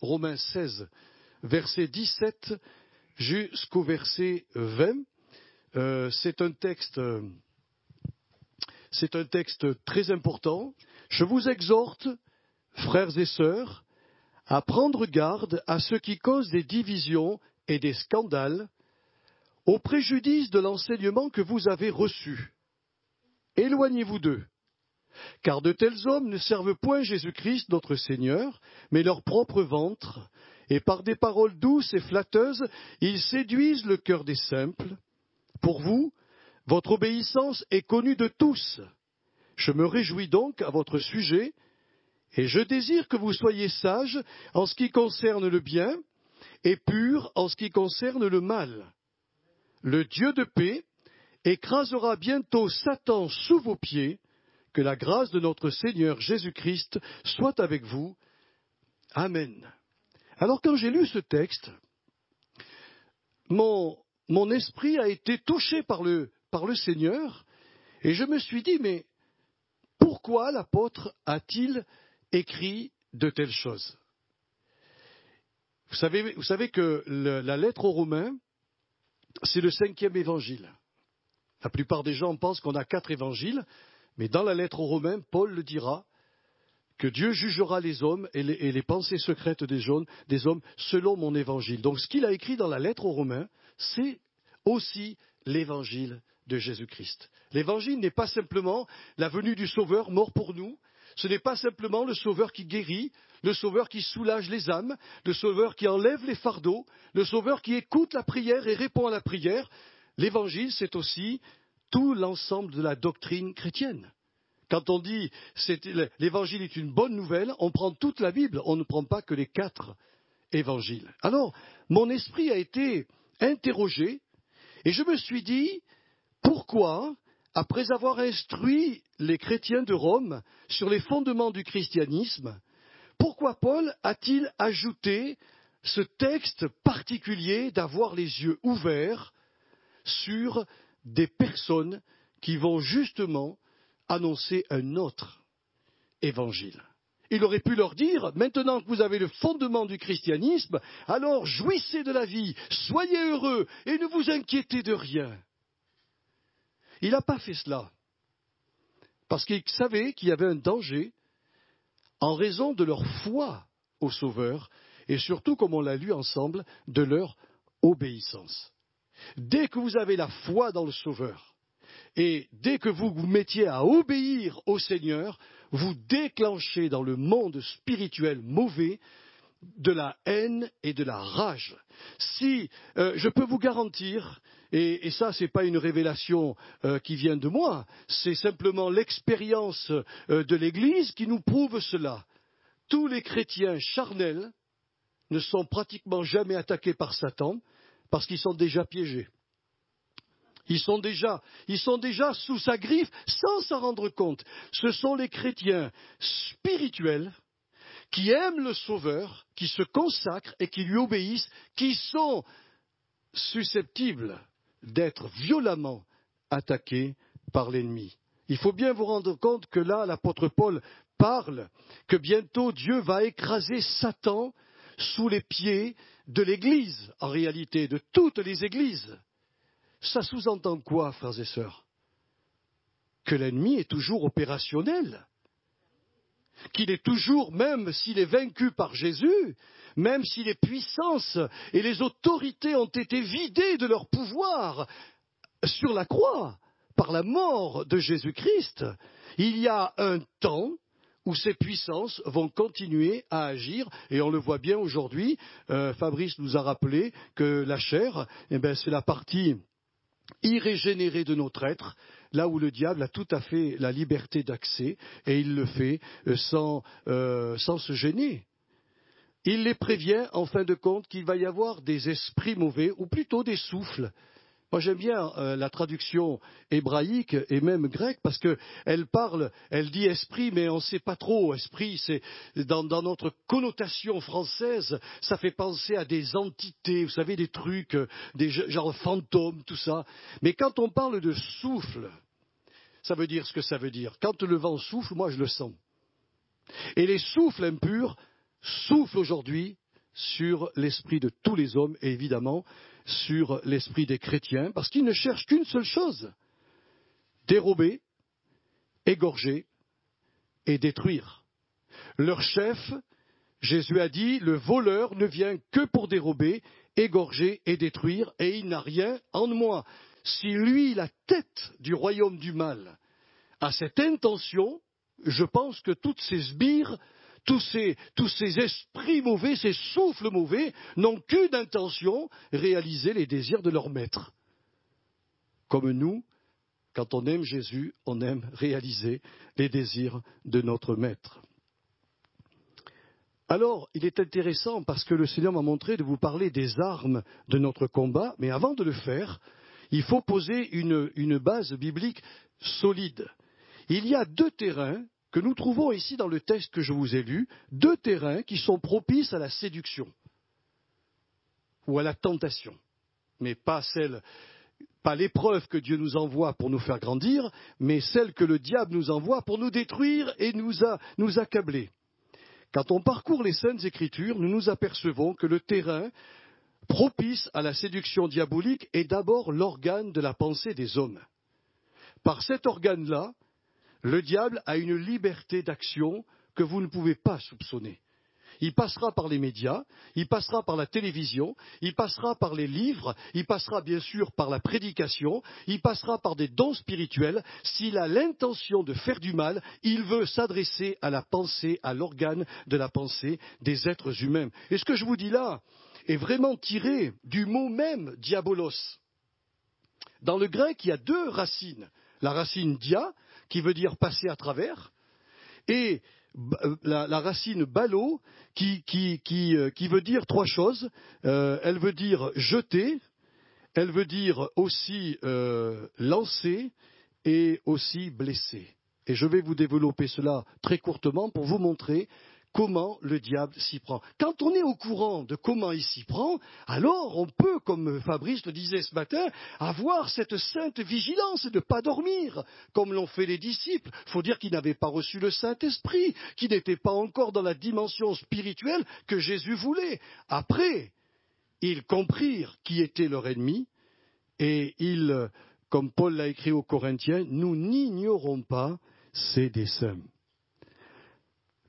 Romains 16, verset 17 jusqu'au verset 20. C'est un texte très important. Je vous exhorte, frères et sœurs, à prendre garde à ce qui cause des divisions et des scandales, au préjudice de l'enseignement que vous avez reçu. Éloignez-vous d'eux, car de tels hommes ne servent point Jésus-Christ notre Seigneur, mais leur propre ventre, et par des paroles douces et flatteuses, ils séduisent le cœur des simples. Pour vous, votre obéissance est connue de tous. Je me réjouis donc à votre sujet, et je désire que vous soyez sages en ce qui concerne le bien, et purs en ce qui concerne le mal. Le Dieu de paix écrasera bientôt Satan sous vos pieds. Que la grâce de notre Seigneur Jésus-Christ soit avec vous. Amen. Alors quand j'ai lu ce texte, mon esprit a été touché par le Seigneur, et je me suis dit, mais pourquoi l'apôtre a-t-il écrit de telles choses? Vous savez que la lettre aux Romains, c'est le 5e évangile. La plupart des gens pensent qu'on a 4 évangiles, mais dans la lettre aux Romains, Paul le dira, que Dieu jugera les hommes et les pensées secrètes des hommes selon mon évangile. Donc ce qu'il a écrit dans la lettre aux Romains, c'est aussi l'évangile de Jésus-Christ. L'évangile n'est pas simplement la venue du Sauveur mort pour nous, ce n'est pas simplement le Sauveur qui guérit, le Sauveur qui soulage les âmes, le Sauveur qui enlève les fardeaux, le Sauveur qui écoute la prière et répond à la prière. L'évangile, c'est aussi tout l'ensemble de la doctrine chrétienne. Quand on dit l'évangile est une bonne nouvelle, on prend toute la Bible, on ne prend pas que les 4 évangiles. Alors, mon esprit a été interrogé et je me suis dit, pourquoi, après avoir instruit les chrétiens de Rome sur les fondements du christianisme, pourquoi Paul a-t-il ajouté ce texte particulier d'avoir les yeux ouverts sur des personnes qui vont justement annoncer un autre évangile? Il aurait pu leur dire, maintenant que vous avez le fondement du christianisme, alors jouissez de la vie, soyez heureux et ne vous inquiétez de rien. Il n'a pas fait cela, parce qu'il savait qu'il y avait un danger en raison de leur foi au Sauveur et surtout, comme on l'a lu ensemble, de leur obéissance. Dès que vous avez la foi dans le Sauveur, et dès que vous vous mettiez à obéir au Seigneur, vous déclenchez dans le monde spirituel mauvais de la haine et de la rage. Si je peux vous garantir, et ça c'est pas une révélation qui vient de moi, c'est simplement l'expérience de l'Église qui nous prouve cela. Tous les chrétiens charnels ne sont pratiquement jamais attaqués par Satan parce qu'ils sont déjà piégés. Ils sont déjà sous sa griffe sans s'en rendre compte. Ce sont les chrétiens spirituels qui aiment le Sauveur, qui se consacrent et qui lui obéissent, qui sont susceptibles d'être violemment attaqués par l'ennemi. Il faut bien vous rendre compte que là, l'apôtre Paul parle que bientôt Dieu va écraser Satan sous les pieds de l'Église, en réalité, de toutes les églises. Ça sous-entend quoi, frères et sœurs? Que l'ennemi est toujours opérationnel, qu'il est toujours, même s'il est vaincu par Jésus, même si les puissances et les autorités ont été vidées de leur pouvoir sur la croix par la mort de Jésus-Christ, il y a un temps où ces puissances vont continuer à agir, et on le voit bien aujourd'hui. Fabrice nous a rappelé que la chair, c'est la partie irrégénérée de notre être, là où le diable a tout à fait la liberté d'accès, et il le fait sans se gêner. Il les prévient, en fin de compte, qu'il va y avoir des esprits mauvais, ou plutôt des souffles. Moi, j'aime bien la traduction hébraïque et même grecque, parce elle dit esprit, mais on ne sait pas trop. Esprit, c'est dans notre connotation française, ça fait penser à des entités, vous savez, des trucs, des genre fantômes, tout ça. Mais quand on parle de souffle, ça veut dire ce que ça veut dire. Quand le vent souffle, moi je le sens. Et les souffles impurs soufflent aujourd'hui sur l'esprit de tous les hommes et évidemment sur l'esprit des chrétiens, parce qu'ils ne cherchent qu'une seule chose, dérober, égorger et détruire. Leur chef, Jésus a dit, le voleur ne vient que pour dérober, égorger et détruire, et il n'a rien en moi. Si lui, la tête du royaume du mal, a cette intention, je pense que toutes ces sbires, tous ces esprits mauvais, ces souffles mauvais, n'ont qu'une intention, réaliser les désirs de leur maître. Comme nous, quand on aime Jésus, on aime réaliser les désirs de notre maître. Alors, il est intéressant parce que le Seigneur m'a montré de vous parler des armes de notre combat, mais avant de le faire, il faut poser une base biblique solide. Il y a deux terrains que nous trouvons ici dans le texte que je vous ai lu, deux terrains qui sont propices à la séduction ou à la tentation, mais pas l'épreuve que Dieu nous envoie pour nous faire grandir, mais celle que le diable nous envoie pour nous détruire et nous accabler. Quand on parcourt les Saintes Écritures, nous nous apercevons que le terrain propice à la séduction diabolique est d'abord l'organe de la pensée des hommes. Par cet organe-là, le diable a une liberté d'action que vous ne pouvez pas soupçonner. Il passera par les médias, il passera par la télévision, il passera par les livres, il passera bien sûr par la prédication, il passera par des dons spirituels. S'il a l'intention de faire du mal, il veut s'adresser à la pensée, à l'organe de la pensée des êtres humains. Et ce que je vous dis là est vraiment tiré du mot même diabolos. Dans le grec, il y a deux racines. La racine dia, qui veut dire passer à travers, et la racine balo qui veut dire trois choses. Elle veut dire jeter, elle veut dire aussi lancer et aussi blesser. Et je vais vous développer cela très courtement pour vous montrer comment le diable s'y prend. Quand on est au courant de comment il s'y prend, alors on peut, comme Fabrice le disait ce matin, avoir cette sainte vigilance et de ne pas dormir, comme l'ont fait les disciples. Il faut dire qu'ils n'avaient pas reçu le Saint-Esprit, qu'ils n'étaient pas encore dans la dimension spirituelle que Jésus voulait. Après, ils comprirent qui était leur ennemi et ils, comme Paul l'a écrit aux Corinthiens, nous n'ignorons pas ses desseins.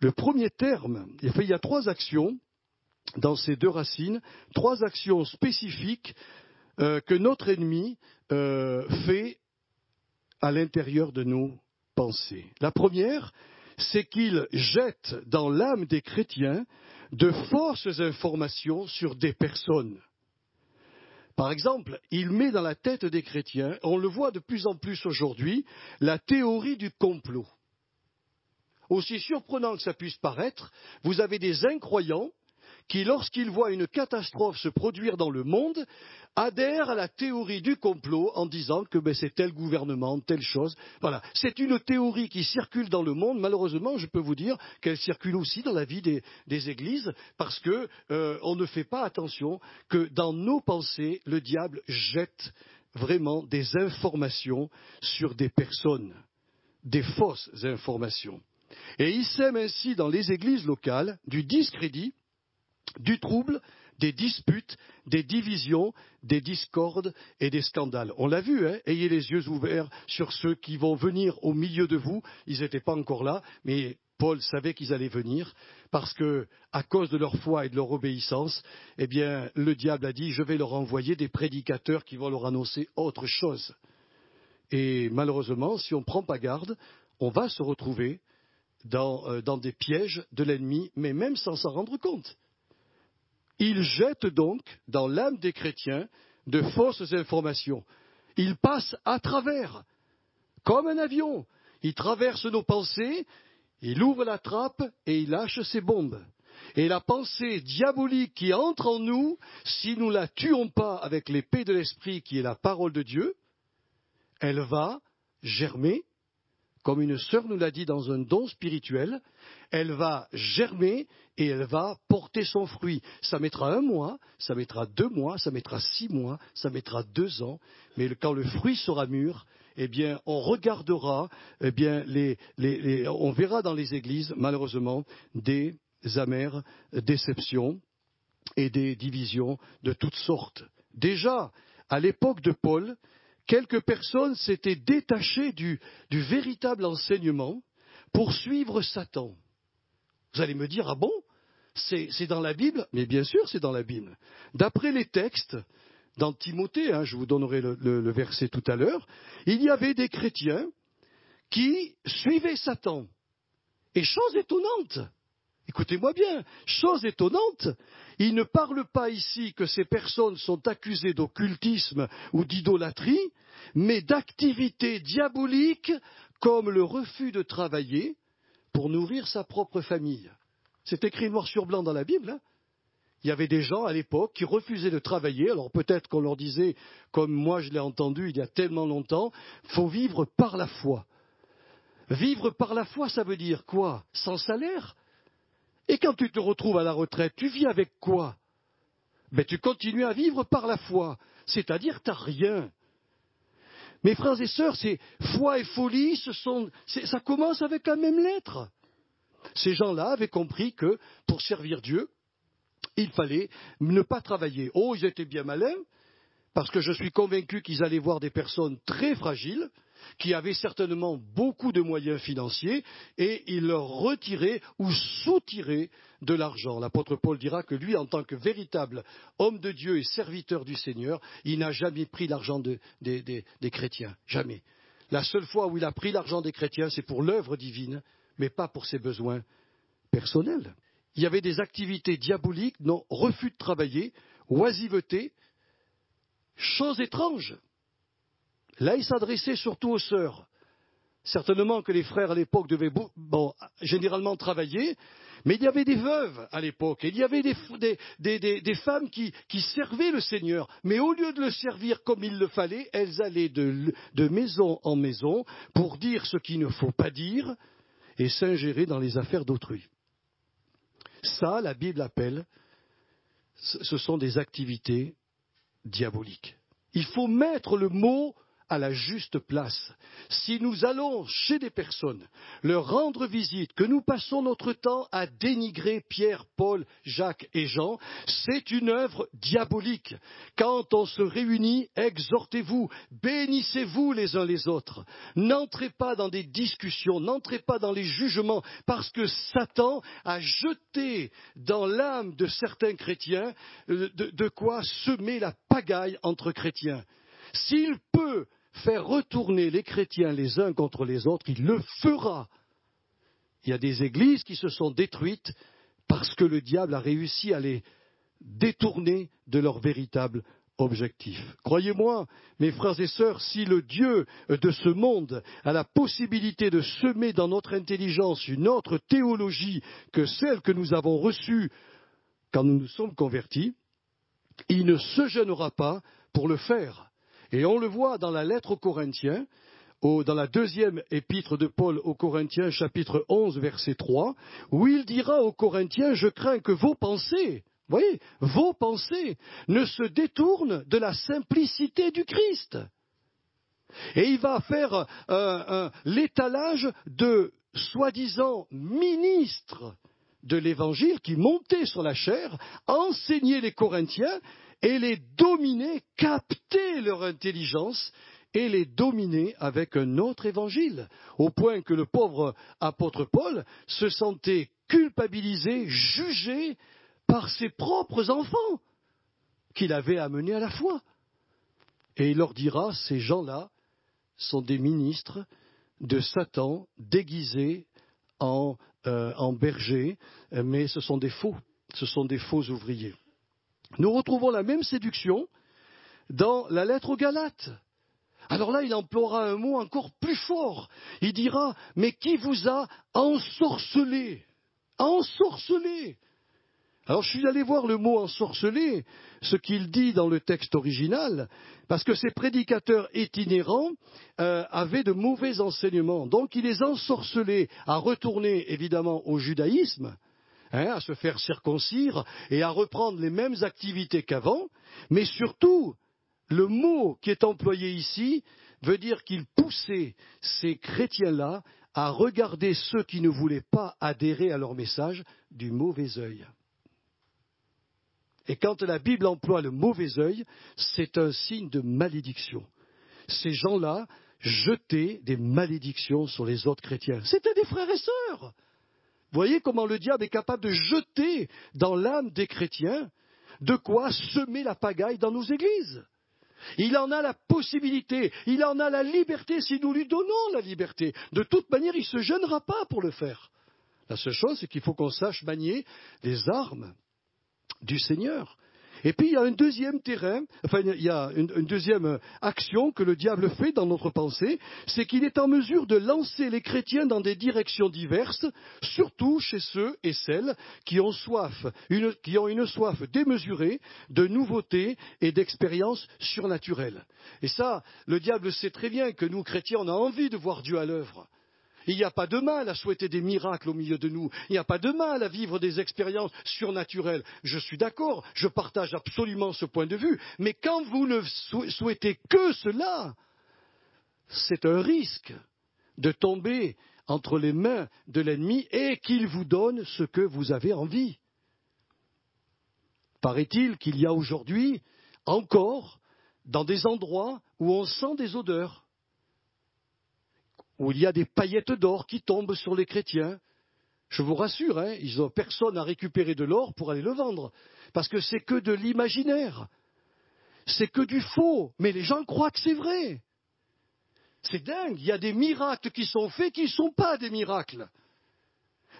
Le premier terme, il y a trois actions dans ces deux racines, trois actions spécifiques que notre ennemi fait à l'intérieur de nos pensées. La première, c'est qu'il jette dans l'âme des chrétiens de fausses informations sur des personnes. Par exemple, il met dans la tête des chrétiens, on le voit de plus en plus aujourd'hui, la théorie du complot. Aussi surprenant que ça puisse paraître, vous avez des incroyants qui, lorsqu'ils voient une catastrophe se produire dans le monde, adhèrent à la théorie du complot en disant que c'est tel gouvernement, telle chose. Voilà. C'est une théorie qui circule dans le monde. Malheureusement, je peux vous dire qu'elle circule aussi dans la vie des églises parce que on ne fait pas attention que dans nos pensées, le diable jette vraiment des informations sur des personnes, des fausses informations. Et il sème ainsi dans les églises locales du discrédit, du trouble, des disputes, des divisions, des discordes et des scandales. On l'a vu, ayez les yeux ouverts sur ceux qui vont venir au milieu de vous. Ils n'étaient pas encore là, mais Paul savait qu'ils allaient venir, parce que, à cause de leur foi et de leur obéissance, eh bien, le diable a dit, je vais leur envoyer des prédicateurs qui vont leur annoncer autre chose. Et malheureusement, si on ne prend pas garde, on va se retrouver dans des pièges de l'ennemi, mais même sans s'en rendre compte. Il jette donc dans l'âme des chrétiens de fausses informations. Il passe à travers, comme un avion. Il traverse nos pensées, il ouvre la trappe et il lâche ses bombes. Et la pensée diabolique qui entre en nous, si nous ne la tuons pas avec l'épée de l'esprit qui est la parole de Dieu, elle va germer. Comme une sœur nous l'a dit dans un don spirituel, elle va germer et elle va porter son fruit. Ça mettra 1 mois, ça mettra 2 mois, ça mettra 6 mois, ça mettra 2 ans. Mais quand le fruit sera mûr, eh bien, on regardera, eh bien, on verra dans les églises, malheureusement, des amères déceptions et des divisions de toutes sortes. Déjà, à l'époque de Paul, quelques personnes s'étaient détachées du véritable enseignement pour suivre Satan. Vous allez me dire, ah bon? C'est dans la Bible? Mais bien sûr, c'est dans la Bible. D'après les textes, dans Timothée, je vous donnerai le verset tout à l'heure, il y avait des chrétiens qui suivaient Satan. Et chose étonnante, écoutez-moi bien, chose étonnante, il ne parle pas ici que ces personnes sont accusées d'occultisme ou d'idolâtrie, mais d'activités diaboliques comme le refus de travailler pour nourrir sa propre famille. C'est écrit noir sur blanc dans la Bible. Il y avait des gens à l'époque qui refusaient de travailler. Alors peut-être qu'on leur disait, comme moi je l'ai entendu il y a tellement longtemps, il faut vivre par la foi. Vivre par la foi, ça veut dire quoi? Sans salaire? Et quand tu te retrouves à la retraite, tu vis avec quoi? Tu continues à vivre par la foi, c'est-à-dire que tu n'as rien. Mes frères et sœurs, c'est foi et folie, ça commence avec la même lettre. Ces gens-là avaient compris que pour servir Dieu, il fallait ne pas travailler. Oh, ils étaient bien malins, parce que je suis convaincu qu'ils allaient voir des personnes très fragiles, qui avaient certainement beaucoup de moyens financiers, et ils leur retiraient ou soutiraient de l'argent. L'apôtre Paul dira que lui, en tant que véritable homme de Dieu et serviteur du Seigneur, il n'a jamais pris l'argent des chrétiens. Jamais. La seule fois où il a pris l'argent des chrétiens, c'est pour l'œuvre divine, mais pas pour ses besoins personnels. Il y avait des activités diaboliques, non, refus de travailler, oisiveté, chose étrange. Là, il s'adressait surtout aux sœurs. Certainement que les frères à l'époque devaient généralement travailler, mais il y avait des veuves à l'époque, et il y avait des femmes qui servaient le Seigneur, mais au lieu de le servir comme il le fallait, elles allaient de maison en maison pour dire ce qu'il ne faut pas dire et s'ingérer dans les affaires d'autrui. Ça, la Bible appelle, ce sont des activités diaboliques. Il faut mettre le mot à la juste place. Si nous allons chez des personnes, leur rendre visite, que nous passons notre temps à dénigrer Pierre, Paul, Jacques et Jean, c'est une œuvre diabolique. Quand on se réunit, exhortez-vous, bénissez-vous les uns les autres. N'entrez pas dans des discussions, n'entrez pas dans les jugements, parce que Satan a jeté dans l'âme de certains chrétiens de quoi semer la pagaille entre chrétiens. S'il peut faire retourner les chrétiens les uns contre les autres, il le fera. Il y a des églises qui se sont détruites parce que le diable a réussi à les détourner de leur véritable objectif. Croyez-moi, mes frères et sœurs, si le Dieu de ce monde a la possibilité de semer dans notre intelligence une autre théologie que celle que nous avons reçue quand nous nous sommes convertis, il ne se gênera pas pour le faire. Et on le voit dans la lettre aux Corinthiens, dans la deuxième épître de Paul aux Corinthiens, chapitre 11, verset 3, où il dira aux Corinthiens, je crains que vos pensées, voyez, vos pensées ne se détournent de la simplicité du Christ. Et il va faire l'étalage de soi-disant ministres de l'Évangile qui montaient sur la chair, enseignaient les Corinthiens, et les dominer, capter leur intelligence et les dominer avec un autre évangile, au point que le pauvre apôtre Paul se sentait culpabilisé, jugé par ses propres enfants qu'il avait amenés à la foi. Et il leur dira, ces gens-là sont des ministres de Satan déguisés en bergers, mais ce sont des faux ouvriers. Nous retrouvons la même séduction dans la lettre aux Galates. Alors là, il emploiera un mot encore plus fort. Il dira, mais qui vous a ensorcelé? Ensorcelé. Alors je suis allé voir le mot ensorcelé, ce qu'il dit dans le texte original, parce que ces prédicateurs itinérants avaient de mauvais enseignements. Donc il les ensorcelait à retourner évidemment au judaïsme, à se faire circoncire et à reprendre les mêmes activités qu'avant, mais surtout, le mot qui est employé ici veut dire qu'il poussait ces chrétiens-là à regarder ceux qui ne voulaient pas adhérer à leur message du mauvais œil. Et quand la Bible emploie le mauvais œil, c'est un signe de malédiction. Ces gens-là jetaient des malédictions sur les autres chrétiens. C'étaient des frères et sœurs. Vous voyez comment le diable est capable de jeter dans l'âme des chrétiens de quoi semer la pagaille dans nos églises. Il en a la possibilité, il en a la liberté si nous lui donnons la liberté. De toute manière, il ne se gênera pas pour le faire. La seule chose, c'est qu'il faut qu'on sache manier les armes du Seigneur. Et puis il y a un deuxième terrain, enfin il y a une deuxième action que le diable fait dans notre pensée, c'est qu'il est en mesure de lancer les chrétiens dans des directions diverses, surtout chez ceux et celles qui ont une soif démesurée de nouveautés et d'expériences surnaturelles. Et ça, le diable sait très bien que nous, chrétiens, on a envie de voir Dieu à l'œuvre. Il n'y a pas de mal à souhaiter des miracles au milieu de nous. Il n'y a pas de mal à vivre des expériences surnaturelles. Je suis d'accord, je partage absolument ce point de vue. Mais quand vous ne souhaitez que cela, c'est un risque de tomber entre les mains de l'ennemi et qu'il vous donne ce que vous avez envie. Paraît-il qu'il y a aujourd'hui encore dans des endroits où on sent des odeurs, où il y a des paillettes d'or qui tombent sur les chrétiens. Je vous rassure, ils n'ont personne à récupérer de l'or pour aller le vendre, parce que c'est que de l'imaginaire, c'est que du faux, mais les gens croient que c'est vrai. C'est dingue, il y a des miracles qui sont faits qui ne sont pas des miracles.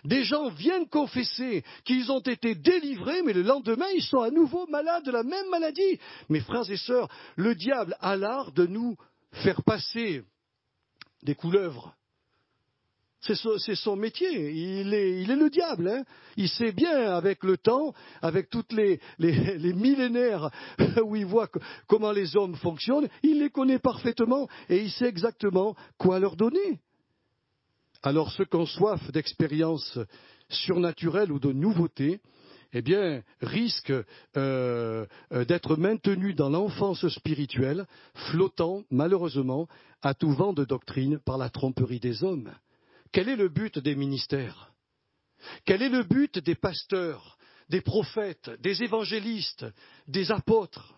Des gens viennent confesser qu'ils ont été délivrés, mais le lendemain, ils sont à nouveau malades de la même maladie. Mes frères et sœurs, le diable a l'art de nous faire passer des couleuvres. C'est son métier. Il est le diable. Il sait bien, avec le temps, avec toutes les millénaires où il voit comment les hommes fonctionnent, il les connaît parfaitement et il sait exactement quoi leur donner. Alors ceux qui ont soif d'expériences surnaturelles ou de nouveautés, eh bien, risquent d'être maintenus dans l'enfance spirituelle, flottant, malheureusement, à tout vent de doctrine par la tromperie des hommes. Quel est le but des ministères? Quel est le but des pasteurs, des prophètes, des évangélistes, des apôtres?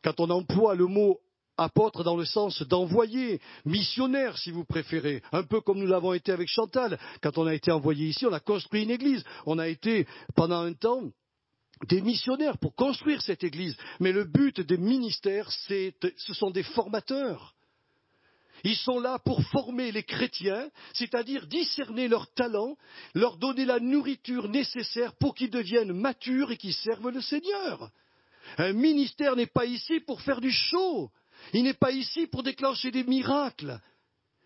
Quand on emploie le mot apôtre dans le sens d'envoyer, missionnaire si vous préférez, un peu comme nous l'avons été avec Chantal. Quand on a été envoyé ici, on a construit une église. On a été pendant un temps des missionnaires pour construire cette église. Mais le but des ministères, ce sont des formateurs. Ils sont là pour former les chrétiens, c'est-à-dire discerner leurs talents, leur donner la nourriture nécessaire pour qu'ils deviennent matures et qu'ils servent le Seigneur. Un ministère n'est pas ici pour faire du show. Il n'est pas ici pour déclencher des miracles.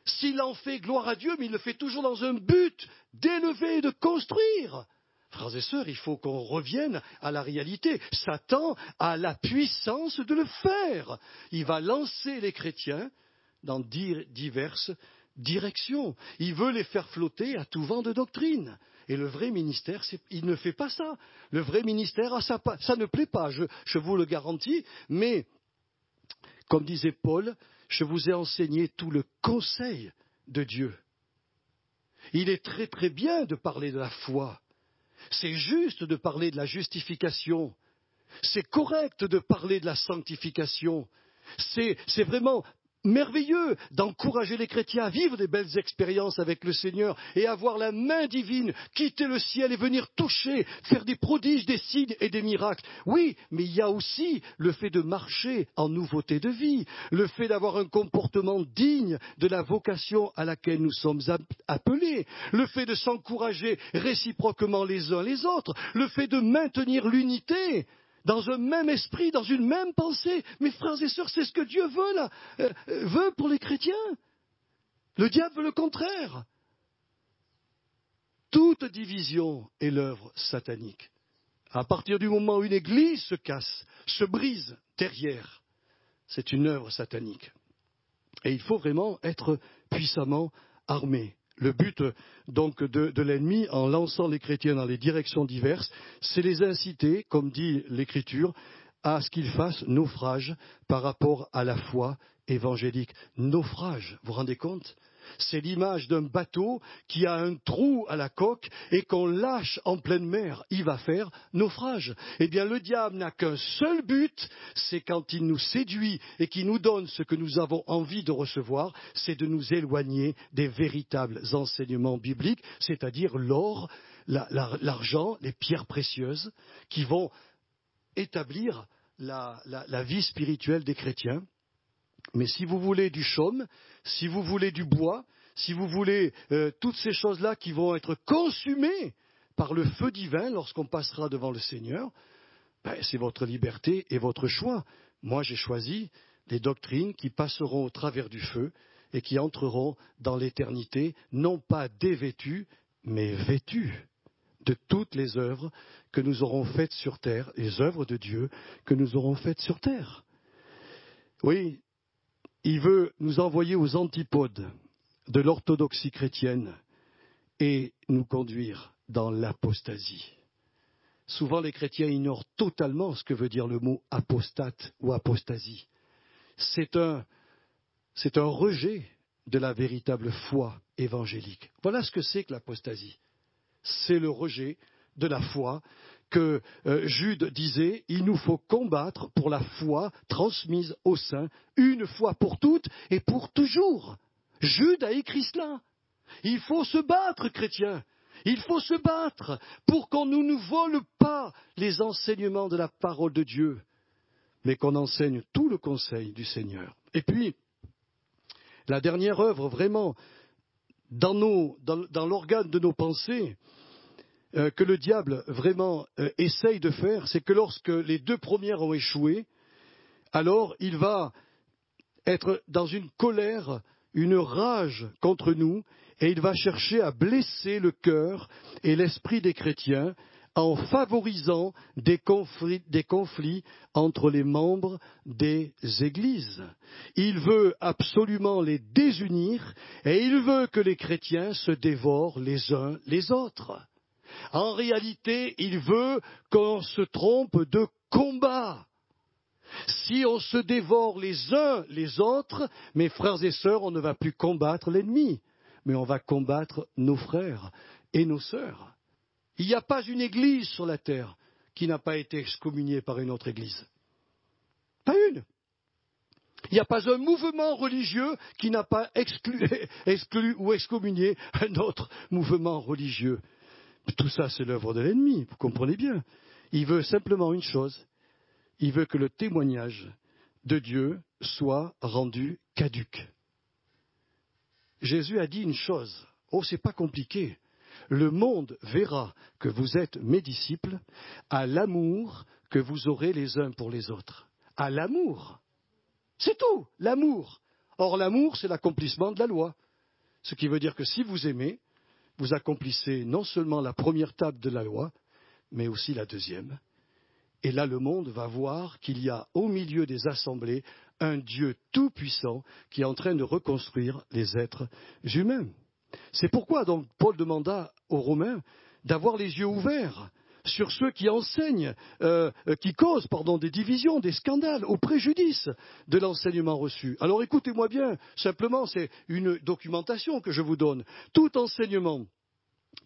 S'il en fait, gloire à Dieu, mais il le fait toujours dans un but d'élever et de construire. Frères et sœurs, il faut qu'on revienne à la réalité. Satan a la puissance de le faire. Il va lancer les chrétiens dans diverses directions. Il veut les faire flotter à tout vent de doctrine. Et le vrai ministère, il ne fait pas ça. Le vrai ministère, ça ne plaît pas, je vous le garantis, mais comme disait Paul, je vous ai enseigné tout le conseil de Dieu. Il est très très bien de parler de la foi. C'est juste de parler de la justification. C'est correct de parler de la sanctification. C'est vraiment merveilleux d'encourager les chrétiens à vivre des belles expériences avec le Seigneur et à voir la main divine quitter le ciel et venir toucher, faire des prodiges, des signes et des miracles. Oui, mais il y a aussi le fait de marcher en nouveauté de vie, le fait d'avoir un comportement digne de la vocation à laquelle nous sommes appelés, le fait de s'encourager réciproquement les uns les autres, le fait de maintenir l'unité dans un même esprit, dans une même pensée. Mes frères et sœurs, c'est ce que Dieu veut là, veut pour les chrétiens. Le diable veut le contraire. Toute division est l'œuvre satanique. À partir du moment où une église se casse, se brise derrière, c'est une œuvre satanique. Et il faut vraiment être puissamment armé. Le but donc de l'ennemi, en lançant les chrétiens dans les directions diverses, c'est les inciter, comme dit l'Écriture, à ce qu'ils fassent naufrage par rapport à la foi évangélique. Naufrage, vous vous rendez compte? C'est l'image d'un bateau qui a un trou à la coque et qu'on lâche en pleine mer. Il va faire naufrage. Eh bien, le diable n'a qu'un seul but, c'est quand il nous séduit et qu'il nous donne ce que nous avons envie de recevoir, c'est de nous éloigner des véritables enseignements bibliques, c'est-à-dire l'or, l'argent, les pierres précieuses, qui vont établir la vie spirituelle des chrétiens. Mais si vous voulez du chaume, si vous voulez du bois, si vous voulez toutes ces choses-là qui vont être consumées par le feu divin lorsqu'on passera devant le Seigneur, c'est votre liberté et votre choix. Moi, j'ai choisi les doctrines qui passeront au travers du feu et qui entreront dans l'éternité, non pas dévêtues, mais vêtues de toutes les œuvres que nous aurons faites sur terre, les œuvres de Dieu que nous aurons faites sur terre. Oui, il veut nous envoyer aux antipodes de l'orthodoxie chrétienne et nous conduire dans l'apostasie. Souvent, les chrétiens ignorent totalement ce que veut dire le mot apostate ou apostasie. C'est un rejet de la véritable foi évangélique. Voilà ce que c'est que l'apostasie. C'est le rejet de la foi que Jude disait, il nous faut combattre pour la foi transmise aux saints, une fois pour toutes et pour toujours. Jude a écrit cela. Il faut se battre, chrétiens. Il faut se battre pour qu'on ne nous vole pas les enseignements de la parole de Dieu, mais qu'on enseigne tout le conseil du Seigneur. Et puis, la dernière œuvre, vraiment, dans l'organe de nos pensées, que le diable vraiment essaye de faire, c'est que lorsque les deux premières ont échoué, alors il va être dans une colère, une rage contre nous, et il va chercher à blesser le cœur et l'esprit des chrétiens en favorisant des conflits entre les membres des églises. Il veut absolument les désunir et il veut que les chrétiens se dévorent les uns les autres. En réalité, il veut qu'on se trompe de combat. Si on se dévore les uns les autres, mes frères et sœurs, on ne va plus combattre l'ennemi, mais on va combattre nos frères et nos sœurs. Il n'y a pas une église sur la terre qui n'a pas été excommuniée par une autre église. Pas une. Il n'y a pas un mouvement religieux qui n'a pas exclu ou excommunié un autre mouvement religieux. Tout ça, c'est l'œuvre de l'ennemi, vous comprenez bien. Il veut simplement une chose, il veut que le témoignage de Dieu soit rendu caduc. Jésus a dit une chose, c'est pas compliqué. Le monde verra que vous êtes mes disciples à l'amour que vous aurez les uns pour les autres. À l'amour. C'est tout, l'amour. Or, l'amour, c'est l'accomplissement de la loi. Ce qui veut dire que si vous aimez, vous accomplissez non seulement la première table de la loi, mais aussi la deuxième. Et là, le monde va voir qu'il y a au milieu des assemblées un Dieu tout-puissant qui est en train de reconstruire les êtres humains. C'est pourquoi donc Paul demanda aux Romains d'avoir les yeux ouverts sur ceux qui enseignent, qui causent des divisions, des scandales, au préjudice de l'enseignement reçu. Alors écoutez-moi bien, simplement c'est une documentation que je vous donne. Tout enseignement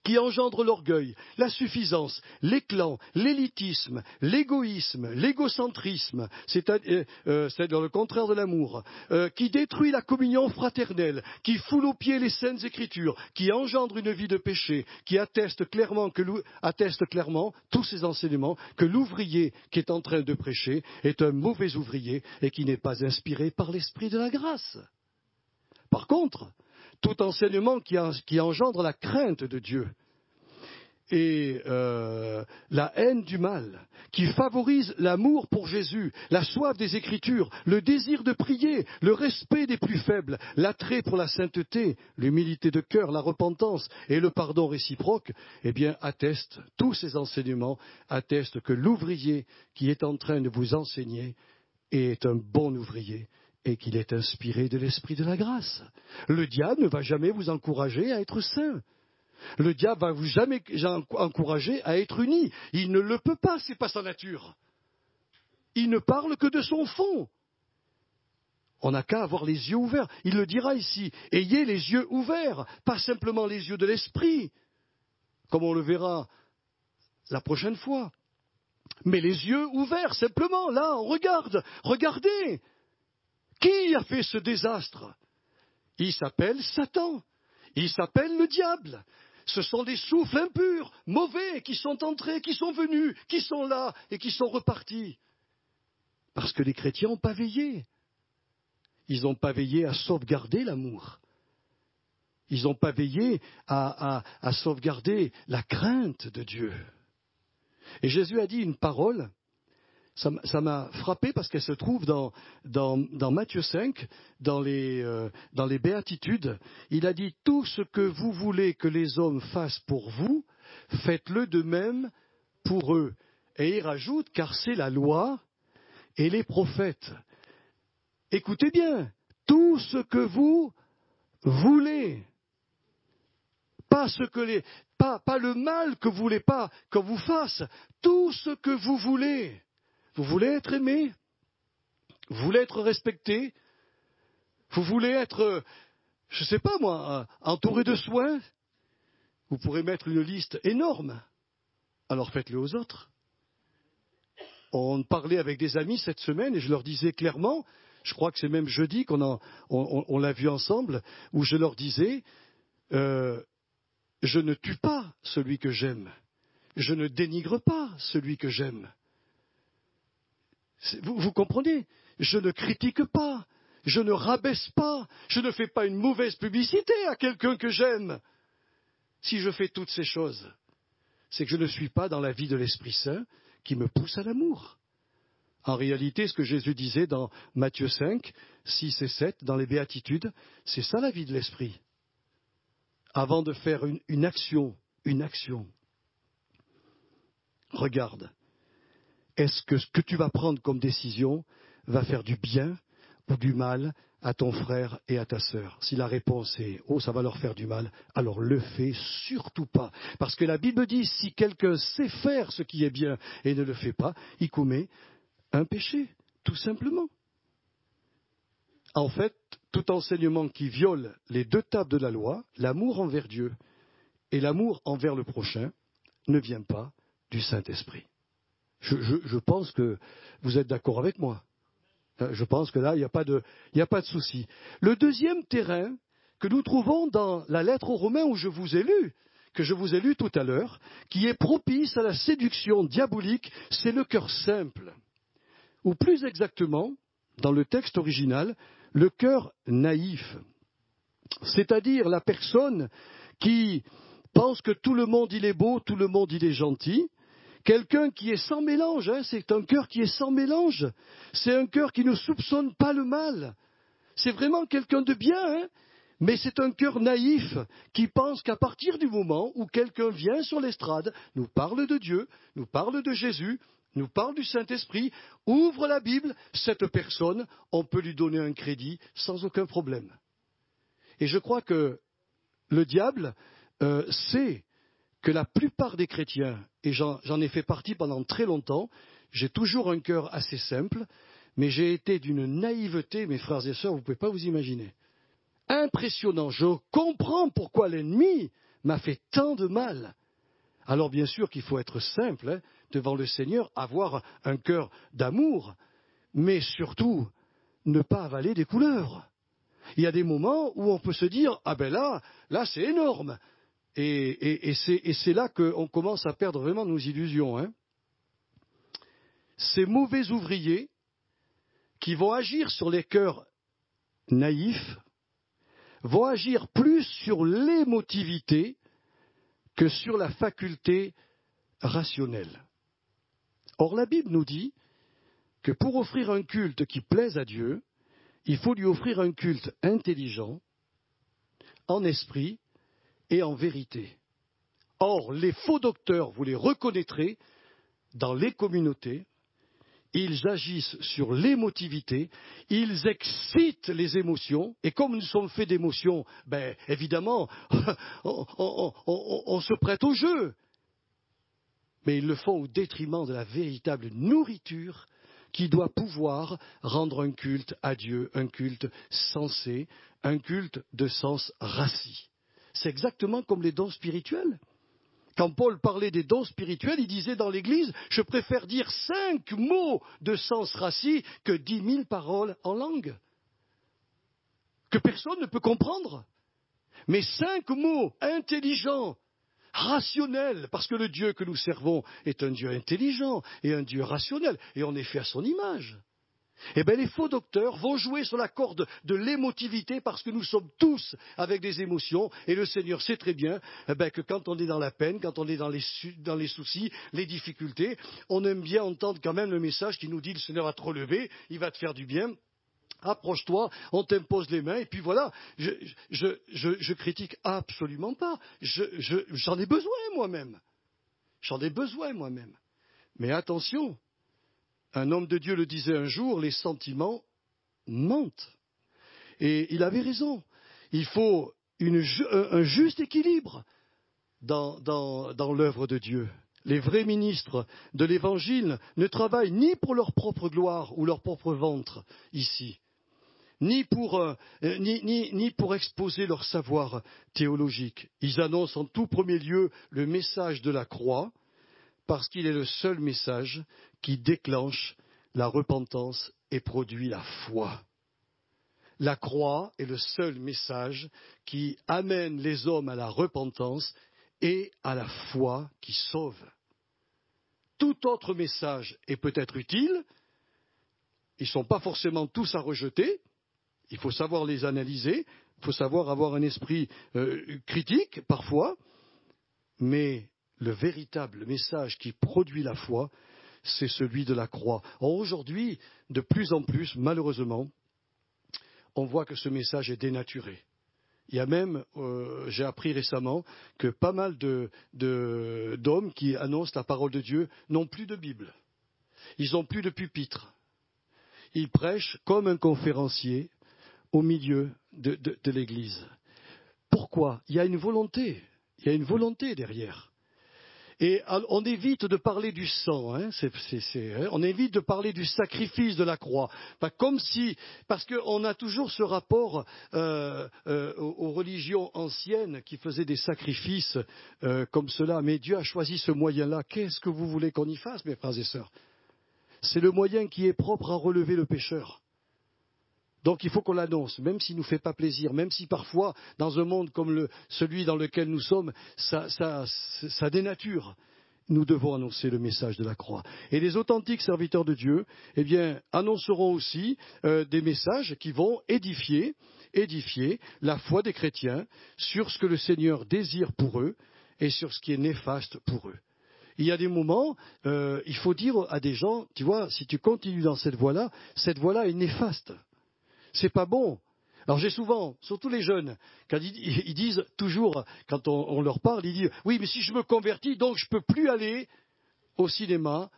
qui engendre l'orgueil, la suffisance, l'éclat, l'élitisme, l'égoïsme, l'égocentrisme, c'est-à-dire le contraire de l'amour, qui détruit la communion fraternelle, qui foule aux pieds les saintes écritures, qui engendre une vie de péché, qui atteste clairement tous ces enseignements que l'ouvrier qui est en train de prêcher est un mauvais ouvrier et qui n'est pas inspiré par l'esprit de la grâce. Par contre, tout enseignement qui engendre la crainte de Dieu et la haine du mal, qui favorise l'amour pour Jésus, la soif des Écritures, le désir de prier, le respect des plus faibles, l'attrait pour la sainteté, l'humilité de cœur, la repentance et le pardon réciproque, tous ces enseignements attestent que l'ouvrier qui est en train de vous enseigner est un bon ouvrier et qu'il est inspiré de l'esprit de la grâce. Le diable ne va jamais vous encourager à être saint. Le diable va vous jamais encourager à être uni. Il ne le peut pas, ce n'est pas sa nature. Il ne parle que de son fond. On n'a qu'à avoir les yeux ouverts. Il le dira ici. Ayez les yeux ouverts, pas simplement les yeux de l'esprit, comme on le verra la prochaine fois. Mais les yeux ouverts, simplement. Là, on regarde. Regardez. Qui a fait ce désastre? Il s'appelle Satan. Il s'appelle le diable. Ce sont des souffles impurs, mauvais, qui sont entrés, qui sont venus, qui sont là et qui sont repartis. Parce que les chrétiens n'ont pas veillé. Ils n'ont pas veillé à sauvegarder l'amour. Ils n'ont pas veillé à sauvegarder la crainte de Dieu. Et Jésus a dit une parole, ça m'a frappé parce qu'elle se trouve dans Matthieu 5, dans les béatitudes. Il a dit « Tout ce que vous voulez que les hommes fassent pour vous, faites-le de même pour eux. » Et il rajoute « Car c'est la loi et les prophètes. » Écoutez bien, tout ce que vous voulez, pas le mal que vous voulez pas qu'on vous fasse, tout ce que vous voulez. Vous voulez être aimé, vous voulez être respecté, vous voulez être, je ne sais pas moi, entouré de soins. Vous pourrez mettre une liste énorme. Alors faites-le aux autres. On parlait avec des amis cette semaine et je leur disais clairement, je crois que c'est même jeudi on l'a vu ensemble, où je leur disais, je ne tue pas celui que j'aime. Je ne dénigre pas celui que j'aime. Vous comprenez? Je ne critique pas. Je ne rabaisse pas. Je ne fais pas une mauvaise publicité à quelqu'un que j'aime. Si je fais toutes ces choses, c'est que je ne suis pas dans la vie de l'Esprit Saint qui me pousse à l'amour. En réalité, ce que Jésus disait dans Matthieu 5, 6 et 7, dans les Béatitudes, c'est ça la vie de l'Esprit. Avant de faire une action, regarde, est-ce que ce que tu vas prendre comme décision va faire du bien ou du mal à ton frère et à ta sœur? Si la réponse est « Oh, ça va leur faire du mal », alors le fais surtout pas. Parce que la Bible dit, si quelqu'un sait faire ce qui est bien et ne le fait pas, il commet un péché, tout simplement. En fait, tout enseignement qui viole les deux tables de la loi, l'amour envers Dieu et l'amour envers le prochain, ne vient pas du Saint-Esprit. Je pense que vous êtes d'accord avec moi. Je pense que là, il n'y a pas de souci. Le deuxième terrain que nous trouvons dans la lettre aux Romains que je vous ai lu tout à l'heure, qui est propice à la séduction diabolique, c'est le cœur simple. Ou plus exactement, dans le texte original, le cœur naïf. C'est-à-dire la personne qui pense que tout le monde il est beau, tout le monde il est gentil. Quelqu'un qui est sans mélange, c'est un cœur qui est sans mélange. C'est un cœur qui ne soupçonne pas le mal. C'est vraiment quelqu'un de bien, mais c'est un cœur naïf qui pense qu'à partir du moment où quelqu'un vient sur l'estrade, nous parle de Dieu, nous parle de Jésus, nous parle du Saint-Esprit, ouvre la Bible, cette personne, on peut lui donner un crédit sans aucun problème. Et je crois que le diable sait que la plupart des chrétiens, et j'en ai fait partie pendant très longtemps, j'ai toujours un cœur assez simple, mais j'ai été d'une naïveté, mes frères et sœurs, vous ne pouvez pas vous imaginer. Impressionnant, je comprends pourquoi l'ennemi m'a fait tant de mal. Alors bien sûr qu'il faut être simple devant le Seigneur, avoir un cœur d'amour, mais surtout ne pas avaler des couleurs. Il y a des moments où on peut se dire « Ah ben là c'est énorme !» Et c'est là qu'on commence à perdre vraiment nos illusions. Ces mauvais ouvriers qui vont agir sur les cœurs naïfs vont agir plus sur l'émotivité que sur la faculté rationnelle. Or, la Bible nous dit que pour offrir un culte qui plaise à Dieu, il faut lui offrir un culte intelligent, en esprit et en vérité. Or, les faux docteurs, vous les reconnaîtrez dans les communautés, ils agissent sur l'émotivité, ils excitent les émotions, et comme nous sommes faits d'émotions, évidemment, on se prête au jeu. Mais ils le font au détriment de la véritable nourriture qui doit pouvoir rendre un culte à Dieu, un culte sensé, un culte de sens rassis. C'est exactement comme les dons spirituels. Quand Paul parlait des dons spirituels, il disait dans l'Église, je préfère dire 5 mots de sens rassis que 10 000 paroles en langue, que personne ne peut comprendre. Mais 5 mots intelligents, rationnels, parce que le Dieu que nous servons est un Dieu intelligent et un Dieu rationnel, et on est fait à son image. Eh bien, les faux docteurs vont jouer sur la corde de l'émotivité parce que nous sommes tous avec des émotions et le Seigneur sait très bien que quand on est dans la peine, quand on est dans les soucis, les difficultés, on aime bien entendre quand même le message qui nous dit le Seigneur va te relever, il va te faire du bien. Approche-toi, on t'impose les mains, et puis voilà, je critique absolument pas. J'en ai besoin moi-même. J'en ai besoin moi-même. Mais attention, un homme de Dieu le disait un jour, les sentiments mentent. Et il avait raison. Il faut un juste équilibre dans l'œuvre de Dieu. Les vrais ministres de l'Évangile ne travaillent ni pour leur propre gloire ou leur propre ventre ici, ni pour exposer leur savoir théologique. Ils annoncent en tout premier lieu le message de la croix, parce qu'il est le seul message qui déclenche la repentance et produit la foi. La croix est le seul message qui amène les hommes à la repentance et à la foi qui sauve. Tout autre message est peut-être utile, ils ne sont pas forcément tous à rejeter, il faut savoir les analyser, il faut savoir avoir un esprit critique parfois, mais le véritable message qui produit la foi, c'est celui de la croix. Or, aujourd'hui, de plus en plus, malheureusement, on voit que ce message est dénaturé. Il y a même, j'ai appris récemment, que pas mal d'hommes qui annoncent la parole de Dieu n'ont plus de Bible. Ils n'ont plus de pupitre. Ils prêchent comme un conférencier au milieu de l'Église. Pourquoi ? Il y a une volonté. Il y a une volonté derrière. Et on évite de parler du sang, on évite de parler du sacrifice de la croix. Parce qu'on a toujours ce rapport aux religions anciennes qui faisaient des sacrifices comme cela. Mais Dieu a choisi ce moyen-là. Qu'est-ce que vous voulez qu'on y fasse, mes frères et sœurs ? C'est le moyen qui est propre à relever le pécheur. Donc il faut qu'on l'annonce, même s'il ne nous fait pas plaisir, même si parfois, dans un monde comme celui dans lequel nous sommes, ça dénature. Nous devons annoncer le message de la croix. Et les authentiques serviteurs de Dieu, annonceront aussi des messages qui vont édifier la foi des chrétiens sur ce que le Seigneur désire pour eux et sur ce qui est néfaste pour eux. Il y a des moments, il faut dire à des gens, tu vois, si tu continues dans cette voie-là est néfaste. C'est pas bon. Alors j'ai souvent, surtout les jeunes, quand ils disent toujours, quand on leur parle, ils disent oui, mais si je me convertis, donc je peux plus aller au cinéma,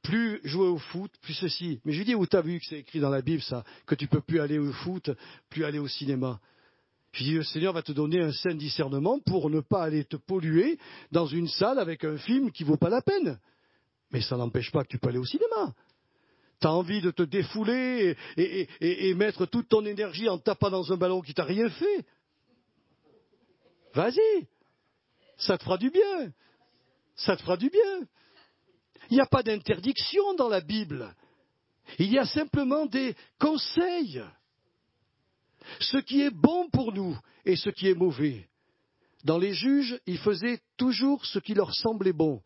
plus jouer au foot, plus ceci. Mais je lui dis où t'as vu que c'est écrit dans la Bible ça, que tu peux plus aller au foot, plus aller au cinéma. Je dis le Seigneur va te donner un saint discernement pour ne pas aller te polluer dans une salle avec un film qui vaut pas la peine. Mais ça n'empêche pas que tu peux aller au cinéma. Tu as envie de te défouler et mettre toute ton énergie en tapant dans un ballon qui t'a rien fait. Vas-y, ça te fera du bien. Ça te fera du bien. Il n'y a pas d'interdiction dans la Bible. Il y a simplement des conseils. Ce qui est bon pour nous et ce qui est mauvais. Dans les juges, ils faisaient toujours ce qui leur semblait bon.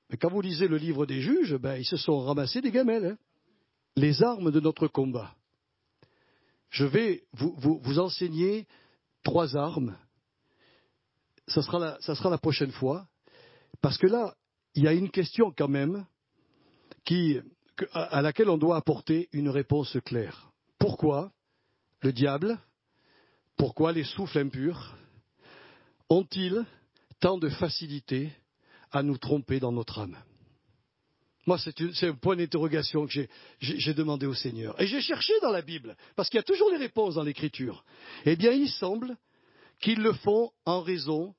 Mais quand vous lisez le livre des juges, ils se sont ramassés des gamelles. Les armes de notre combat. Je vais vous enseigner 3 armes. Ça sera la prochaine fois. Parce que là, il y a une question quand même à laquelle on doit apporter une réponse claire. Pourquoi le diable, pourquoi les souffles impurs ont-ils tant de facilité à nous tromper dans notre âme ? Moi, c'est un point d'interrogation que j'ai demandé au Seigneur. Et j'ai cherché dans la Bible, parce qu'il y a toujours les réponses dans l'Écriture. Eh bien, il semble qu'ils le font en raison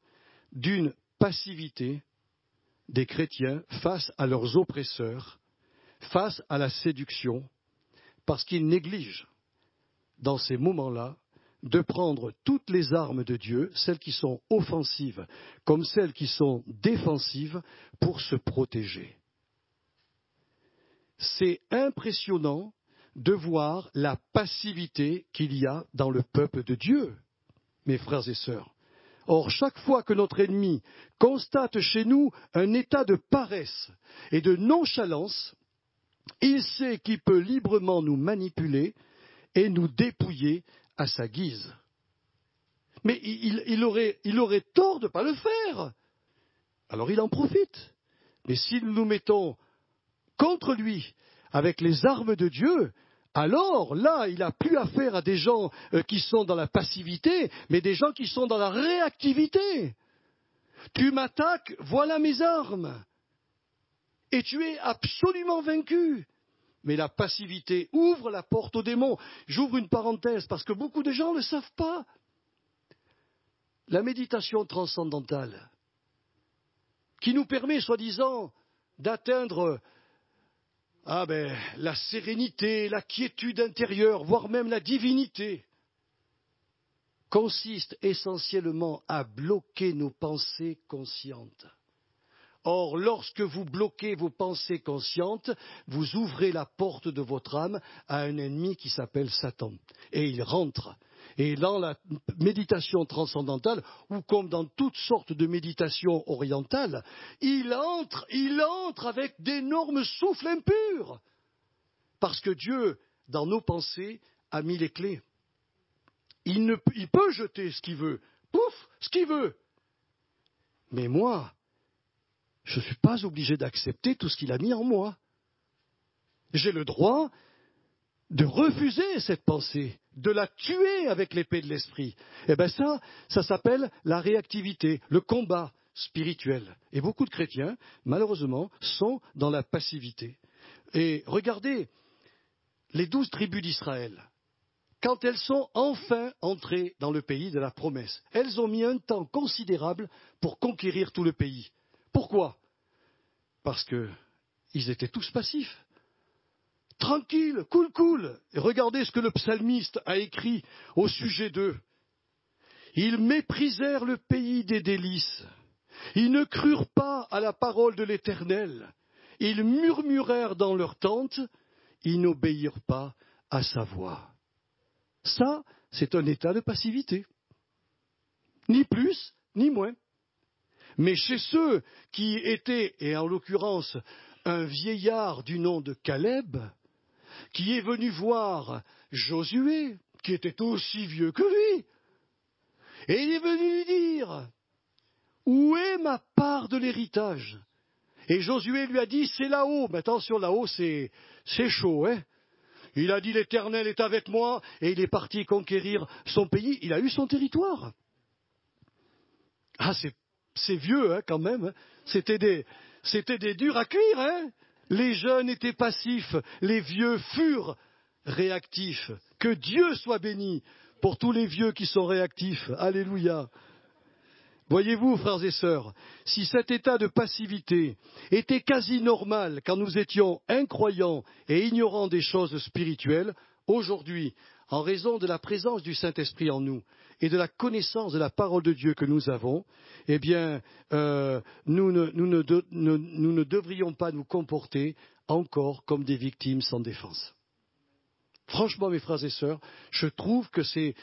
d'une passivité des chrétiens face à leurs oppresseurs, face à la séduction, parce qu'il néglige, dans ces moments-là, de prendre toutes les armes de Dieu, celles qui sont offensives comme celles qui sont défensives, pour se protéger. C'est impressionnant de voir la passivité qu'il y a dans le peuple de Dieu, mes frères et sœurs. Or, chaque fois que notre ennemi constate chez nous un état de paresse et de nonchalance, il sait qu'il peut librement nous manipuler et nous dépouiller à sa guise. Mais il aurait tort de ne pas le faire. Alors il en profite. Mais si nous nous mettons contre lui avec les armes de Dieu, alors là, il n'a plus affaire à des gens qui sont dans la passivité, mais des gens qui sont dans la réactivité. Tu m'attaques, voilà mes armes. Et tu es absolument vaincu. Mais la passivité ouvre la porte aux démons. J'ouvre une parenthèse parce que beaucoup de gens ne le savent pas. La méditation transcendantale, qui nous permet, soi-disant, d'atteindre la sérénité, la quiétude intérieure, voire même la divinité, consiste essentiellement à bloquer nos pensées conscientes. Or, lorsque vous bloquez vos pensées conscientes, vous ouvrez la porte de votre âme à un ennemi qui s'appelle Satan. Et il rentre. Et dans la méditation transcendantale, ou comme dans toutes sortes de méditations orientales, il entre avec d'énormes souffles impurs. Parce que Dieu, dans nos pensées, a mis les clés. Il peut jeter ce qu'il veut. Pouf, ce qu'il veut. Mais moi, je ne suis pas obligé d'accepter tout ce qu'il a mis en moi. J'ai le droit de refuser cette pensée, de la tuer avec l'épée de l'esprit. Eh bien ça s'appelle la réactivité, le combat spirituel. Et beaucoup de chrétiens, malheureusement, sont dans la passivité. Et regardez les 12 tribus d'Israël. Quand elles sont enfin entrées dans le pays de la promesse, elles ont mis un temps considérable pour conquérir tout le pays. Pourquoi? Parce qu'ils étaient tous passifs. Tranquille, cool. Et regardez ce que le psalmiste a écrit au sujet d'eux. Ils méprisèrent le pays des délices. Ils ne crurent pas à la parole de l'Éternel. Ils murmurèrent dans leur tente. Ils n'obéirent pas à sa voix. Ça, c'est un état de passivité. Ni plus, ni moins. Mais chez ceux qui étaient, et en l'occurrence un vieillard du nom de Caleb, qui est venu voir Josué, qui était aussi vieux que lui, et il est venu lui dire, où est ma part de l'héritage? Et Josué lui a dit, c'est là-haut. Mais attention, là-haut, c'est chaud, hein? Il a dit, l'Éternel est avec moi, et il est parti conquérir son pays. Il a eu son territoire. Ah, c'est vieux, hein, quand même. C'était des durs à cuire, hein. Les jeunes étaient passifs, les vieux furent réactifs. Que Dieu soit béni pour tous les vieux qui sont réactifs. Alléluia. Voyez-vous, frères et sœurs, si cet état de passivité était quasi normal quand nous étions incroyants et ignorants des choses spirituelles, aujourd'hui, en raison de la présence du Saint-Esprit en nous et de la connaissance de la parole de Dieu que nous avons, eh bien, nous ne devrions pas nous comporter encore comme des victimes sans défense. Franchement, mes frères et sœurs, je trouve que c'est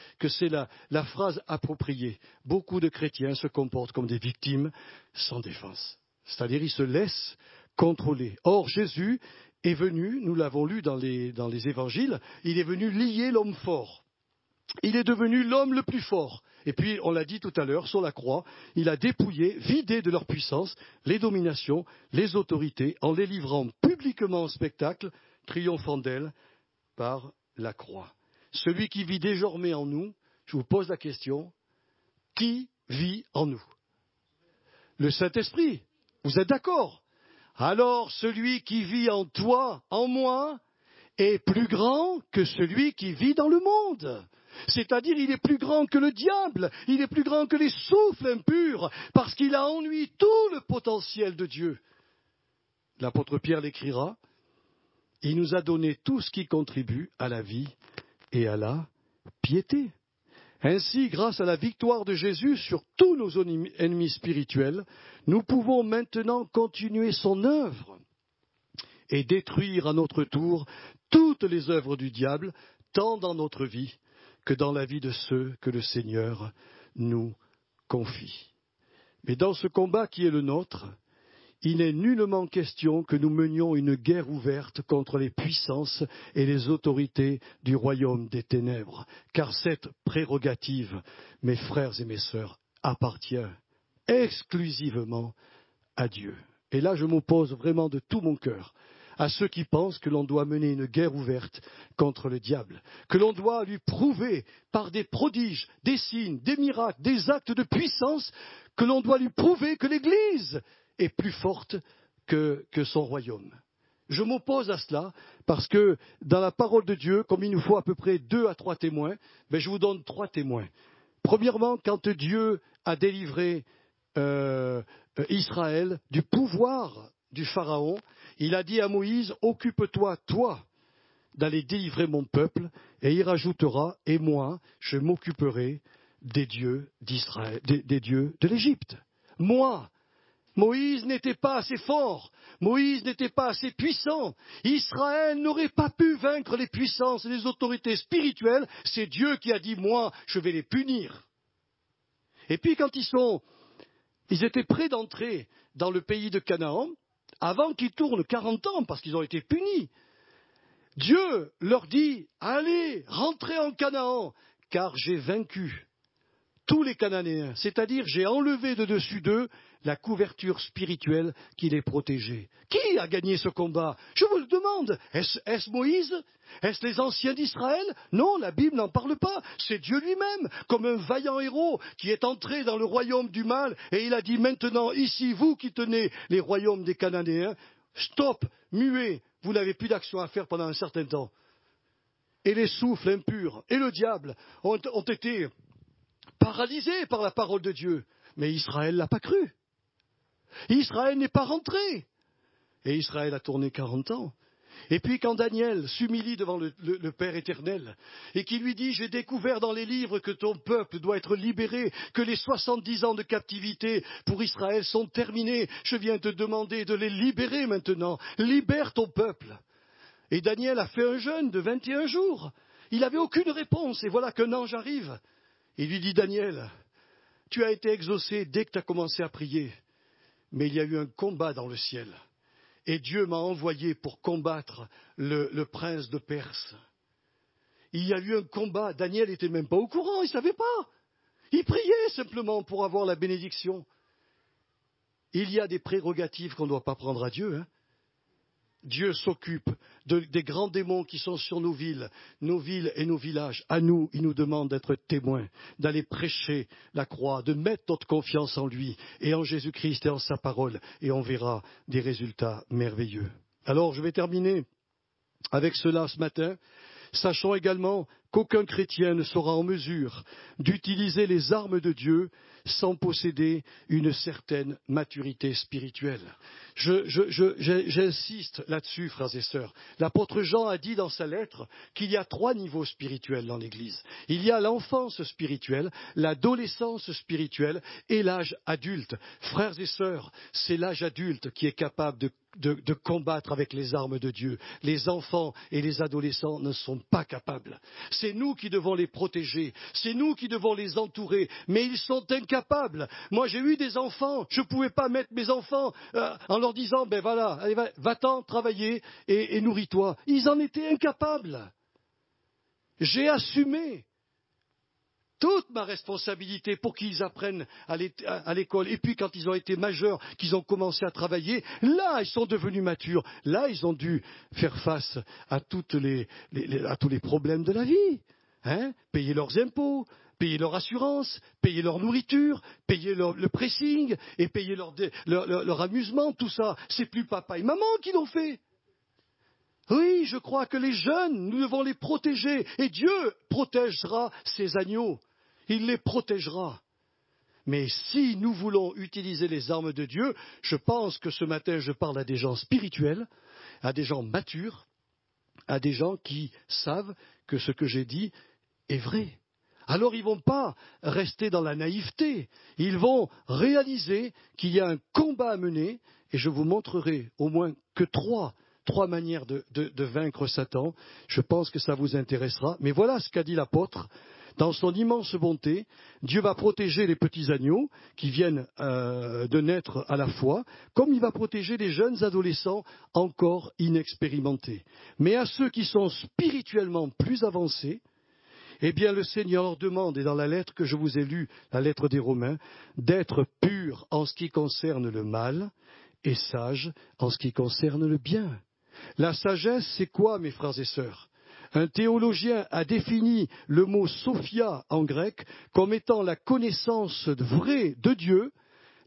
la phrase appropriée. Beaucoup de chrétiens se comportent comme des victimes sans défense. C'est-à-dire, ils se laissent contrôler. Or, Jésus est venu, nous l'avons lu dans les évangiles, il est venu lier l'homme fort. Il est devenu l'homme le plus fort. Et puis, on l'a dit tout à l'heure, sur la croix, il a dépouillé, vidé de leur puissance, les dominations, les autorités, en les livrant publiquement au spectacle, triomphant d'elles, par la croix. Celui qui vit désormais en nous, je vous pose la question, qui vit en nous? Le Saint-Esprit. Vous êtes d'accord? Alors celui qui vit en toi, en moi, est plus grand que celui qui vit dans le monde. C'est-à-dire, il est plus grand que le diable, il est plus grand que les souffles impurs, parce qu'il a en lui tout le potentiel de Dieu. L'apôtre Pierre l'écrira, Il nous a donné tout ce qui contribue à la vie et à la piété. Ainsi, grâce à la victoire de Jésus sur tous nos ennemis spirituels, nous pouvons maintenant continuer son œuvre et détruire à notre tour toutes les œuvres du diable, tant dans notre vie que dans la vie de ceux que le Seigneur nous confie. Mais dans ce combat qui est le nôtre, il n'est nullement question que nous menions une guerre ouverte contre les puissances et les autorités du royaume des ténèbres, car cette prérogative, mes frères et mes sœurs, appartient exclusivement à Dieu. Et là, je m'oppose vraiment de tout mon cœur à ceux qui pensent que l'on doit mener une guerre ouverte contre le diable, que l'on doit lui prouver par des prodiges, des signes, des miracles, des actes de puissance, que l'on doit lui prouver que l'Église est plus forte que son royaume. Je m'oppose à cela parce que dans la parole de Dieu, comme il nous faut à peu près 2 à 3 témoins, je vous donne 3 témoins. Premièrement, quand Dieu a délivré Israël du pouvoir du Pharaon, il a dit à Moïse, occupe-toi, toi, d'aller délivrer mon peuple, et il rajoutera, et moi, je m'occuperai des dieux d'Israël, des dieux de l'Égypte. Moi, Moïse n'était pas assez fort, Moïse n'était pas assez puissant, Israël n'aurait pas pu vaincre les puissances et les autorités spirituelles, c'est Dieu qui a dit, moi, je vais les punir. Et puis quand ils étaient prêts d'entrer dans le pays de Canaan, avant qu'ils tournent 40 ans, parce qu'ils ont été punis, Dieu leur dit, allez, rentrez en Canaan, car j'ai vaincu tous les Cananéens, c'est-à-dire j'ai enlevé de dessus d'eux la couverture spirituelle qui les protégeait. Qui a gagné ce combat? Je vous le demande. Est-ce Moïse? Est-ce les anciens d'Israël? Non, la Bible n'en parle pas. C'est Dieu lui-même, comme un vaillant héros qui est entré dans le royaume du mal et il a dit maintenant, ici, vous qui tenez les royaumes des Cananéens, stop, muet, vous n'avez plus d'action à faire pendant un certain temps. Et les souffles impurs et le diable ont été paralysés par la parole de Dieu. Mais Israël ne l'a pas cru. Israël n'est pas rentré. Et Israël a tourné 40 ans. Et puis quand Daniel s'humilie devant le Père éternel et qui lui dit, j'ai découvert dans les livres que ton peuple doit être libéré, que les 70 ans de captivité pour Israël sont terminés, je viens te demander de les libérer maintenant. Libère ton peuple. Et Daniel a fait un jeûne de 21 jours. Il n'avait aucune réponse. Et voilà qu'un ange arrive. Il lui dit, Daniel, tu as été exaucé dès que tu as commencé à prier. Mais il y a eu un combat dans le ciel. Et Dieu m'a envoyé pour combattre le prince de Perse. Il y a eu un combat. Daniel n'était même pas au courant, il ne savait pas. Il priait simplement pour avoir la bénédiction. Il y a des prérogatives qu'on ne doit pas prendre à Dieu. Dieu s'occupe des grands démons qui sont sur nos villes et nos villages. À nous, il nous demande d'être témoins, d'aller prêcher la croix, de mettre notre confiance en lui et en Jésus-Christ et en sa parole. Et on verra des résultats merveilleux. Alors, je vais terminer avec cela ce matin. Sachons également qu'aucun chrétien ne sera en mesure d'utiliser les armes de Dieu sans posséder une certaine maturité spirituelle. J'insiste là-dessus, frères et sœurs. L'apôtre Jean a dit dans sa lettre qu'il y a 3 niveaux spirituels dans l'Église. Il y a l'enfance spirituelle, l'adolescence spirituelle et l'âge adulte. Frères et sœurs, c'est l'âge adulte qui est capable de combattre avec les armes de Dieu. Les enfants et les adolescents ne sont pas capables. C'est nous qui devons les protéger, c'est nous qui devons les entourer, mais ils sont incapables. Moi j'ai eu des enfants, je ne pouvais pas mettre mes enfants en leur disant, ben voilà, allez, va-t'en travailler et nourris-toi. Ils en étaient incapables. J'ai assumé toute ma responsabilité pour qu'ils apprennent à l'école. Et puis quand ils ont été majeurs, qu'ils ont commencé à travailler, là ils sont devenus matures. Là ils ont dû faire face à tous les problèmes de la vie. Payer leurs impôts, payer leur assurance, payer leur nourriture, payer le pressing et payer leur amusement, tout ça. C'est plus papa et maman qui l'ont fait. Oui, je crois que les jeunes, nous devons les protéger. Et Dieu protégera ses agneaux. Il les protégera. Mais si nous voulons utiliser les armes de Dieu, je pense que ce matin, je parle à des gens spirituels, à des gens matures, à des gens qui savent que ce que j'ai dit est vrai. Alors ils ne vont pas rester dans la naïveté, ils vont réaliser qu'il y a un combat à mener, et je vous montrerai au moins que trois manières de vaincre Satan. Je pense que ça vous intéressera. Mais voilà ce qu'a dit l'apôtre. Dans son immense bonté, Dieu va protéger les petits agneaux qui viennent de naître à la foi, comme il va protéger les jeunes adolescents encore inexpérimentés. Mais à ceux qui sont spirituellement plus avancés, eh bien le Seigneur leur demande, et dans la lettre que je vous ai lue, la lettre des Romains, d'être purs en ce qui concerne le mal et sages en ce qui concerne le bien. La sagesse, c'est quoi, mes frères et sœurs? Un théologien a défini le mot sophia en grec comme étant la connaissance vraie de Dieu,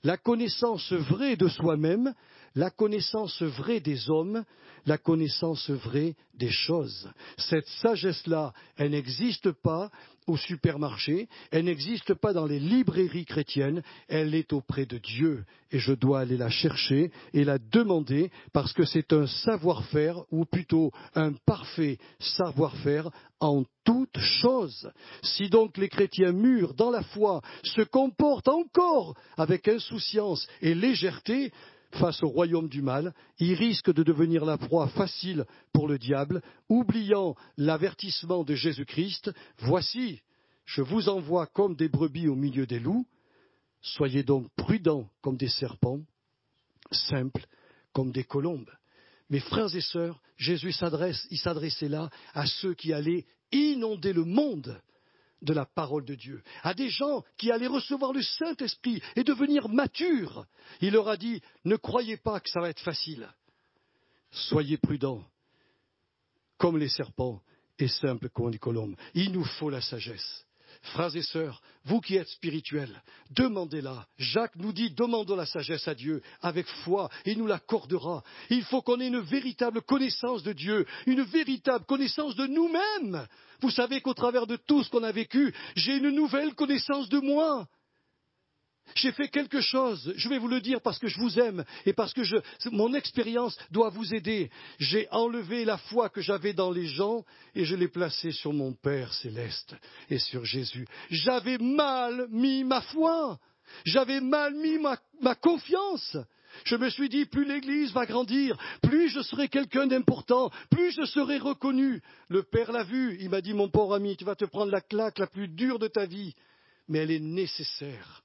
la connaissance vraie de soi-même, la connaissance vraie des hommes, la connaissance vraie des choses. Cette sagesse-là, elle n'existe pas au supermarché, elle n'existe pas dans les librairies chrétiennes, elle est auprès de Dieu. Et je dois aller la chercher et la demander parce que c'est un savoir-faire, ou plutôt un parfait savoir-faire en toutes choses. Si donc les chrétiens mûrs dans la foi se comportent encore avec insouciance et légèreté, face au royaume du mal, ils risquent de devenir la proie facile pour le diable, oubliant l'avertissement de Jésus-Christ. Voici, je vous envoie comme des brebis au milieu des loups. Soyez donc prudents comme des serpents, simples comme des colombes. Mes frères et sœurs, Jésus s'adressait là à ceux qui allaient inonder le monde de la parole de Dieu, à des gens qui allaient recevoir le Saint-Esprit et devenir matures. Il leur a dit, ne croyez pas que ça va être facile. Soyez prudents, comme les serpents et simples comme les colombes. Il nous faut la sagesse. Frères et sœurs, vous qui êtes spirituels, demandez-la. Jacques nous dit, demandons la sagesse à Dieu avec foi, et il nous l'accordera. Il faut qu'on ait une véritable connaissance de Dieu, une véritable connaissance de nous-mêmes. Vous savez qu'au travers de tout ce qu'on a vécu, j'ai une nouvelle connaissance de moi. J'ai fait quelque chose, je vais vous le dire parce que je vous aime et parce que mon expérience doit vous aider. J'ai enlevé la foi que j'avais dans les gens et je l'ai placée sur mon Père céleste et sur Jésus. J'avais mal mis ma foi, j'avais mal mis ma confiance. Je me suis dit, plus l'Église va grandir, plus je serai quelqu'un d'important, plus je serai reconnu. Le Père l'a vu, il m'a dit, mon pauvre ami, tu vas te prendre la claque la plus dure de ta vie, mais elle est nécessaire.